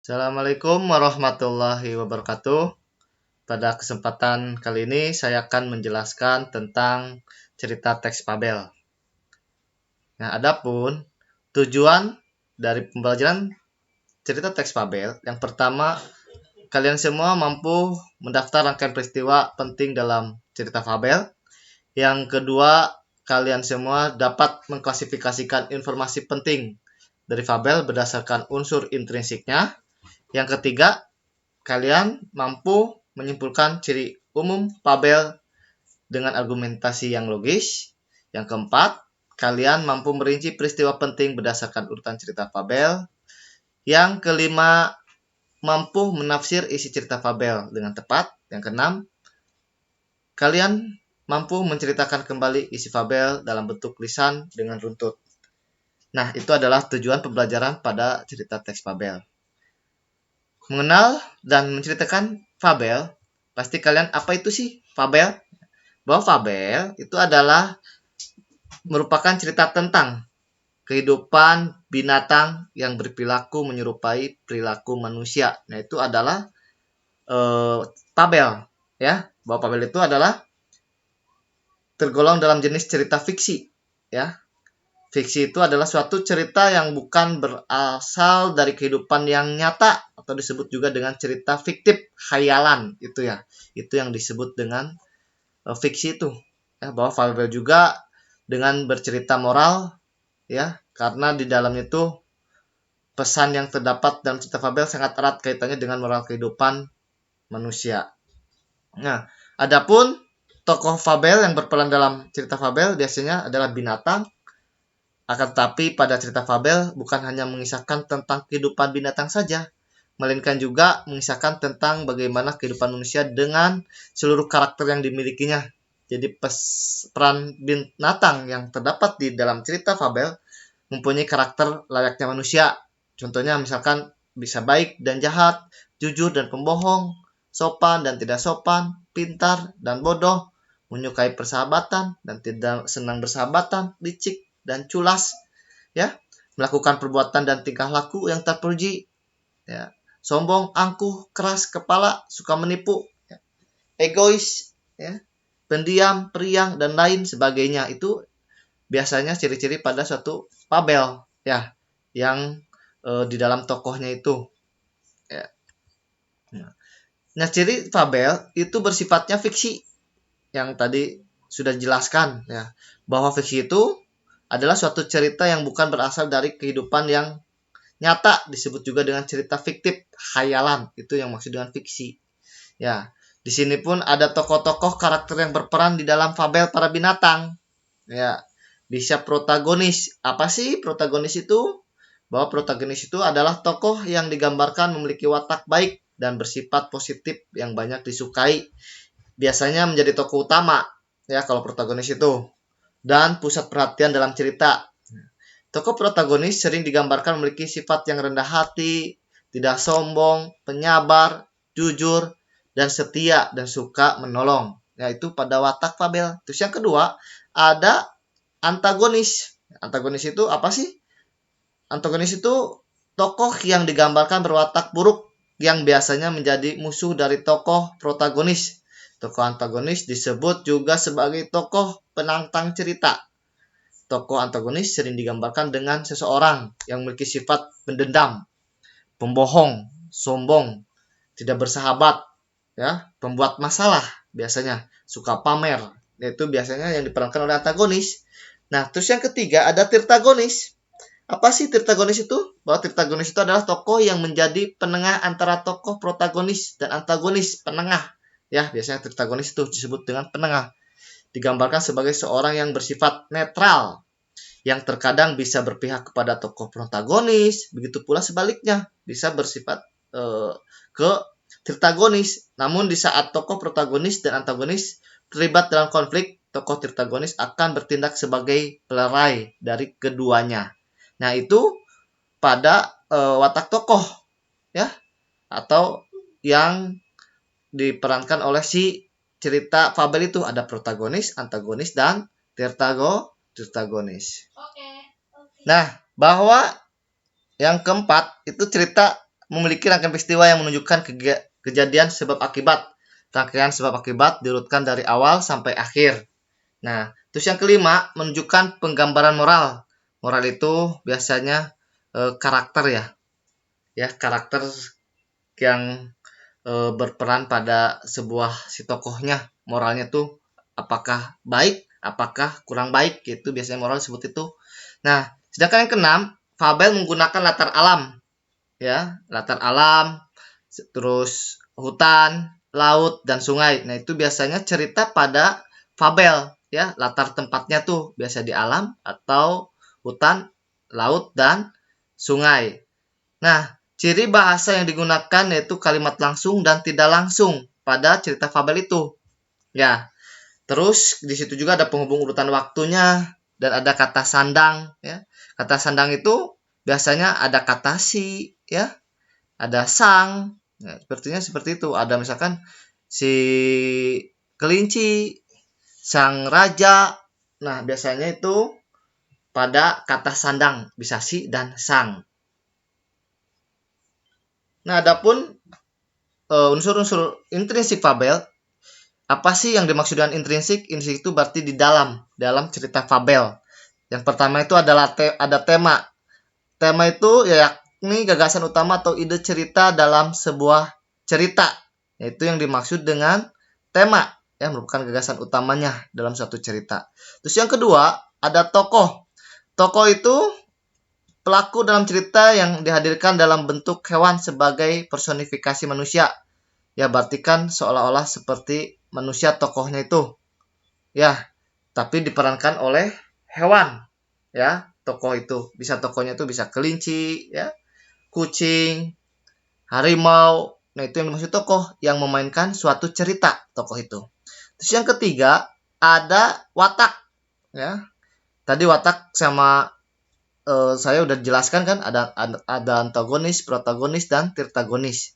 Assalamualaikum warahmatullahi wabarakatuh. Pada kesempatan kali ini saya akan menjelaskan tentang cerita teks fabel. Nah, adapun tujuan dari pembelajaran cerita teks fabel, yang pertama, kalian semua mampu mendaftar rangkaian peristiwa penting dalam cerita fabel. Yang kedua, kalian semua dapat mengklasifikasikan informasi penting dari fabel berdasarkan unsur intrinsiknya. Yang ketiga, kalian mampu menyimpulkan ciri umum fabel dengan argumentasi yang logis. Yang keempat, kalian mampu merinci peristiwa penting berdasarkan urutan cerita fabel. Yang kelima, mampu menafsir isi cerita fabel dengan tepat. Yang keenam, kalian mampu menceritakan kembali isi fabel dalam bentuk lisan dengan runtut. Nah, itu adalah tujuan pembelajaran pada cerita teks fabel. Mengenal dan menceritakan fabel, pasti kalian apa itu sih fabel? Bahwa fabel itu adalah merupakan cerita tentang kehidupan binatang yang berperilaku menyerupai perilaku manusia. Nah, itu adalah fabel, ya. Bahwa fabel itu adalah tergolong dalam jenis cerita fiksi, ya. Fiksi itu adalah suatu cerita yang bukan berasal dari kehidupan yang nyata atau disebut juga dengan cerita fiktif, khayalan itu ya. Itu yang disebut dengan fiksi itu. Ya, bahwa fabel juga dengan bercerita moral, ya, karena di dalam itu pesan yang terdapat dalam cerita fabel sangat erat kaitannya dengan moral kehidupan manusia. Nah, adapun tokoh fabel yang berperan dalam cerita fabel biasanya adalah binatang. Akan tetapi pada cerita fabel bukan hanya mengisahkan tentang kehidupan binatang saja, melainkan juga mengisahkan tentang bagaimana kehidupan manusia dengan seluruh karakter yang dimilikinya. Jadi peran binatang yang terdapat di dalam cerita fabel mempunyai karakter layaknya manusia. Contohnya misalkan bisa baik dan jahat, jujur dan pembohong, sopan dan tidak sopan, pintar dan bodoh, menyukai persahabatan dan tidak senang bersahabatan, licik dan culas, ya, melakukan perbuatan dan tingkah laku yang terpuji, ya, sombong, angkuh, keras kepala, suka menipu, ya, egois, ya, pendiam, periang dan lain sebagainya. Itu biasanya ciri-ciri pada suatu fabel, ya, yang di dalam tokohnya itu, ya. Nah, ciri fabel itu bersifatnya fiksi yang tadi sudah dijelaskan, ya, bahwa fiksi itu adalah suatu cerita yang bukan berasal dari kehidupan yang nyata, disebut juga dengan cerita fiktif, khayalan. Itu yang maksud dengan fiksi. Ya, di sini pun ada tokoh-tokoh karakter yang berperan di dalam fabel para binatang. Ya, bisa protagonis. Apa sih protagonis itu? Bahwa protagonis itu adalah tokoh yang digambarkan memiliki watak baik dan bersifat positif yang banyak disukai. Biasanya menjadi tokoh utama, ya, kalau protagonis itu, dan pusat perhatian dalam cerita. Tokoh protagonis sering digambarkan memiliki sifat yang rendah hati, tidak sombong, penyabar, jujur, dan setia, dan suka menolong. Yaitu pada watak fabel. Terus yang kedua, ada antagonis. Antagonis itu apa sih? Antagonis itu tokoh yang digambarkan berwatak buruk yang biasanya menjadi musuh dari tokoh protagonis. Tokoh antagonis disebut juga sebagai tokoh penantang cerita. Tokoh antagonis sering digambarkan dengan seseorang yang memiliki sifat pendendam, pembohong, sombong, tidak bersahabat, ya, pembuat masalah, biasanya suka pamer. Itu biasanya yang diperankan oleh antagonis. Nah, terus yang ketiga ada tirtagonis. Apa sih tirtagonis itu? Bahwa tirtagonis itu adalah tokoh yang menjadi penengah antara tokoh protagonis dan antagonis, penengah. Ya, biasanya tirtagonis itu disebut dengan penengah. Digambarkan sebagai seorang yang bersifat netral, yang terkadang bisa berpihak kepada tokoh protagonis, begitu pula sebaliknya, bisa bersifat ke tirtagonis. Namun di saat tokoh protagonis dan antagonis terlibat dalam konflik, tokoh tirtagonis akan bertindak sebagai pelerai dari keduanya. Nah, itu pada watak tokoh, ya, atau yang diperankan oleh si cerita fabel itu. Ada protagonis, antagonis, dan tirtagonis. Nah, bahwa yang keempat itu cerita memiliki rangkaian peristiwa yang menunjukkan kejadian sebab akibat. Rangkaian sebab akibat diurutkan dari awal sampai akhir. Nah, terus yang kelima, menunjukkan penggambaran moral. Moral itu biasanya karakter ya. Ya, karakter yang berperan pada sebuah si tokohnya. Moralnya tuh apakah baik, apakah kurang baik, gitu biasanya moral disebut itu. Nah, sedangkan yang keenam, fabel menggunakan latar alam. Ya, latar alam, terus hutan, laut, dan sungai. Nah, itu biasanya cerita pada fabel, ya, latar tempatnya tuh biasa di alam atau hutan, laut, dan sungai. Nah, ciri bahasa yang digunakan yaitu kalimat langsung dan tidak langsung pada cerita fabel itu. Ya, terus di situ juga ada penghubung urutan waktunya dan ada kata sandang, ya. Kata sandang itu biasanya ada kata si, ya, ada sang. Nah, sepertinya seperti itu. Ada misalkan si kelinci, sang raja. Nah, biasanya itu pada kata sandang, bisa si dan sang. Nah, adapun unsur-unsur intrinsik fabel, apa sih yang dimaksud dengan intrinsik? Intrinsik itu berarti di dalam cerita fabel. Yang pertama itu adalah ada tema. Tema itu yakni gagasan utama atau ide cerita dalam sebuah cerita. Yaitu yang dimaksud dengan tema, yang merupakan gagasan utamanya dalam suatu cerita. Terus yang kedua, ada tokoh. Tokoh itu pelaku dalam cerita yang dihadirkan dalam bentuk hewan sebagai personifikasi manusia. Ya, berarti kan seolah-olah seperti manusia tokohnya itu. Ya, tapi diperankan oleh hewan. Ya, tokoh itu. Tokohnya itu bisa kelinci, ya, kucing, harimau. Nah, itu yang dimaksud tokoh yang memainkan suatu cerita, tokoh itu. Terus yang ketiga, ada watak. Ya, tadi watak sama saya udah jelaskan kan, ada antagonis, protagonis, dan tirtagonis.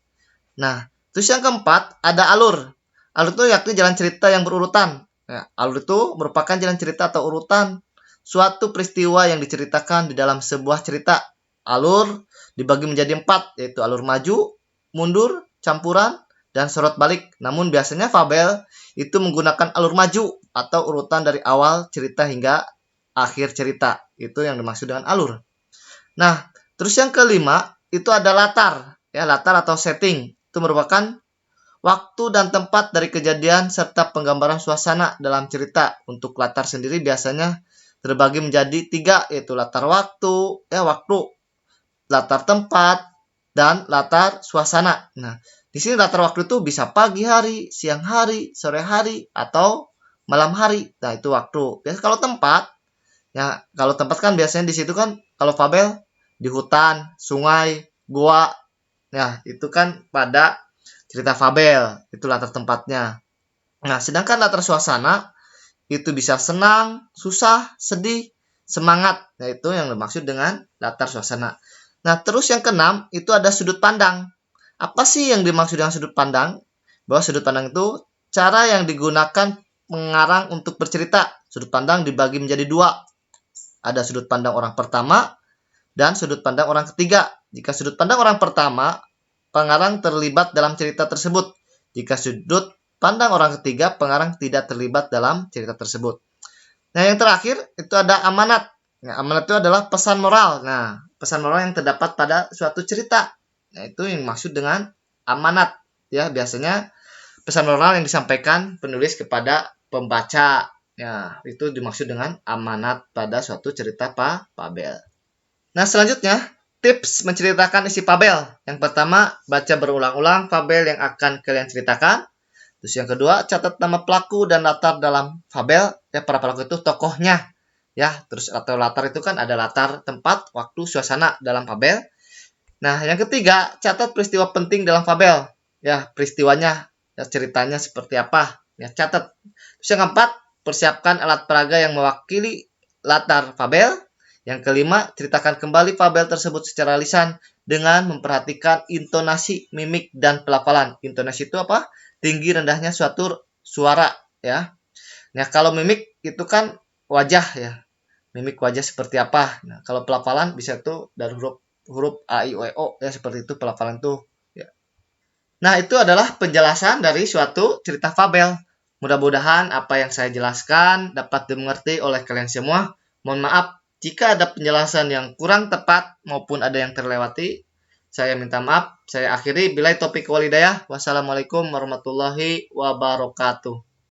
Nah, terus yang keempat ada alur. Alur itu yakni jalan cerita yang berurutan. Nah, alur itu merupakan jalan cerita atau urutan suatu peristiwa yang diceritakan di dalam sebuah cerita. Alur dibagi menjadi 4, yaitu alur maju, mundur, campuran, dan sorot balik. Namun biasanya fabel itu menggunakan alur maju atau urutan dari awal cerita hingga akhir cerita. Itu yang dimaksud dengan alur. Nah, terus yang kelima itu ada latar. Ya, latar atau setting. Itu merupakan waktu dan tempat dari kejadian serta penggambaran suasana dalam cerita. Untuk latar sendiri biasanya terbagi menjadi 3, yaitu latar waktu, latar tempat, dan latar suasana. Nah, di sini latar waktu itu bisa pagi hari, siang hari, sore hari, atau malam hari. Nah, itu waktu. Biasanya kalau tempat, ya, kalau tempat kan biasanya di situ kan kalau fabel di hutan, sungai, gua. Nah, itu kan pada cerita fabel, itu latar tempatnya. Nah, sedangkan latar suasana itu bisa senang, susah, sedih, semangat. Nah, itu yang dimaksud dengan latar suasana. Nah, terus yang keenam itu ada sudut pandang. Apa sih yang dimaksud dengan sudut pandang? Bahwa sudut pandang itu cara yang digunakan mengarang untuk bercerita. Sudut pandang dibagi menjadi 2. Ada sudut pandang orang pertama dan sudut pandang orang ketiga. Jika sudut pandang orang pertama, pengarang terlibat dalam cerita tersebut. Jika sudut pandang orang ketiga, pengarang tidak terlibat dalam cerita tersebut. Nah, yang terakhir itu ada amanat. Nah, amanat itu adalah pesan moral. Nah, pesan moral yang terdapat pada suatu cerita. Nah, itu yang maksud dengan amanat. Ya, biasanya pesan moral yang disampaikan penulis kepada pembaca. Ya, itu dimaksud dengan amanat pada suatu cerita fabel. Nah, selanjutnya, tips menceritakan isi fabel. Yang pertama, baca berulang-ulang fabel yang akan kalian ceritakan. Terus yang kedua, catat nama pelaku dan latar dalam fabel. Ya, para pelaku itu tokohnya. Ya, terus atau latar itu kan ada latar, tempat, waktu, suasana dalam fabel. Nah, yang ketiga, catat peristiwa penting dalam fabel. Ya, peristiwanya, ya, ceritanya seperti apa. Ya, catat. Terus yang keempat, persiapkan alat peraga yang mewakili latar fabel. Yang kelima, ceritakan kembali fabel tersebut secara lisan dengan memperhatikan intonasi, mimik, dan pelafalan. Intonasi itu apa? Tinggi rendahnya suatu suara, ya. Nah, kalau mimik itu kan wajah, ya. Mimik wajah seperti apa. Nah, kalau pelafalan bisa itu dari huruf huruf A, I, O, E, O ya, seperti itu pelafalan tuh ya. Nah, itu adalah penjelasan dari suatu cerita fabel. Mudah-mudahan apa yang saya jelaskan dapat dimengerti oleh kalian semua. Mohon maaf jika ada penjelasan yang kurang tepat maupun ada yang terlewati. Saya minta maaf. Saya akhiri. Bilai topik walidayah. Wassalamualaikum warahmatullahi wabarakatuh.